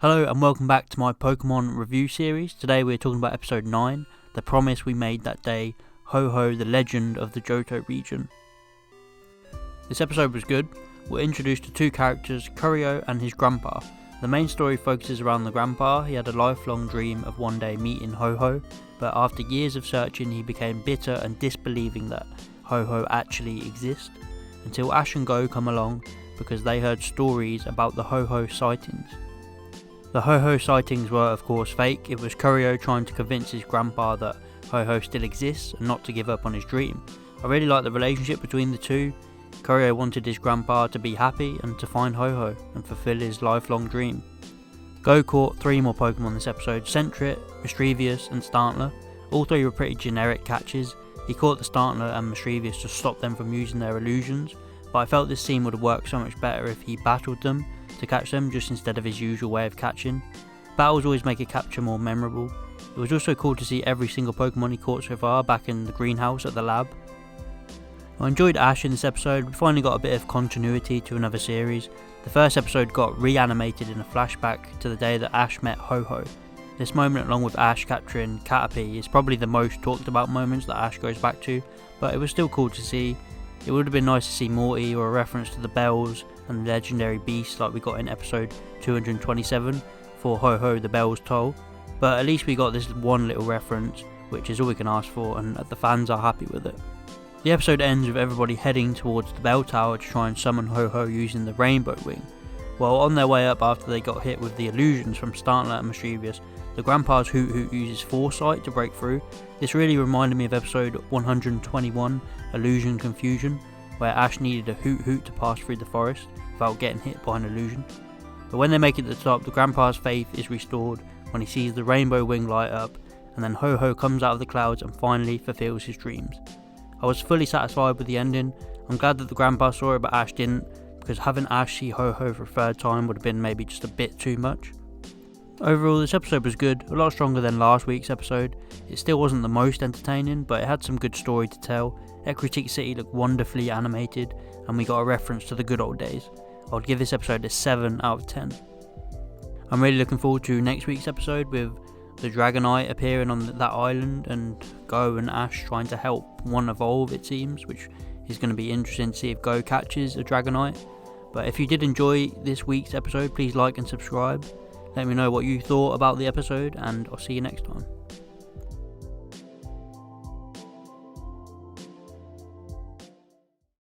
Hello and welcome back to my Pokémon review series. Today we're talking about episode 9, The Promise We Made That Day, Ho-Ho, the Legend of the Johto region. This episode was good. We're introduced to two characters, Curio and his grandpa. The main story focuses around the grandpa. He had a lifelong dream of one day meeting Ho-Ho, but after years of searching he became bitter and disbelieving that Ho-Ho actually exists, until Ash and Go come along because they heard stories about the Ho-Ho sightings. The Ho-Ho sightings were of course fake. It was Curio trying to convince his grandpa that Ho-Ho still exists and not to give up on his dream. I really like the relationship between the two. Curio wanted his grandpa to be happy and to find Ho-Ho and fulfill his lifelong dream. Go caught 3 more Pokemon this episode: Sentret, Mischievous and Startler. All 3 were pretty generic catches. He caught the Startler and Mischievous to stop them from using their illusions, but I felt this scene would have worked so much better if he battled them to catch them just instead of his usual way of catching. Battles always make a capture more memorable. It was also cool to see every single Pokemon he caught so far back in the greenhouse at the lab. I enjoyed Ash in this episode. We finally got a bit of continuity to another series. The first episode got reanimated in a flashback to the day that Ash met Ho-Ho. This moment, along with Ash capturing Caterpie, is probably the most talked about moments that Ash goes back to, but it was still cool to see. It would have been nice to see Morty or a reference to the bells and the legendary beast like we got in episode 227 for Ho-Ho the Bells Toll, but at least we got this one little reference, which is all we can ask for, and the fans are happy with it. The episode ends with everybody heading towards the bell tower to try and summon Ho-Ho using the Rainbow Wing. While on their way up after they got hit with the illusions from Startler and Mischievous, the grandpa's Hoot Hoot uses Foresight to break through. This really reminded me of episode 121, Illusion Confusion, where Ash needed a Hoot Hoot to pass through the forest without getting hit by an illusion. But when they make it to the top, the grandpa's faith is restored when he sees the Rainbow Wing light up, and then Ho-Ho comes out of the clouds and finally fulfills his dreams. I was fully satisfied with the ending. I'm glad that the grandpa saw it but Ash didn't, because having Ash see Ho-Ho for a third time would have been maybe just a bit too much. Overall, this episode was good, a lot stronger than last week's episode. It still wasn't the most entertaining, but it had some good story to tell. Ecruteak City looked wonderfully animated, and we got a reference to the good old days. I would give this episode a 7 out of 10. I'm really looking forward to next week's episode with the Dragonite appearing on that island and Go and Ash trying to help one evolve, it seems, which is going to be interesting to see if Go catches a Dragonite. But if you did enjoy this week's episode, please like and subscribe. Let me know what you thought about the episode, and I'll see you next time.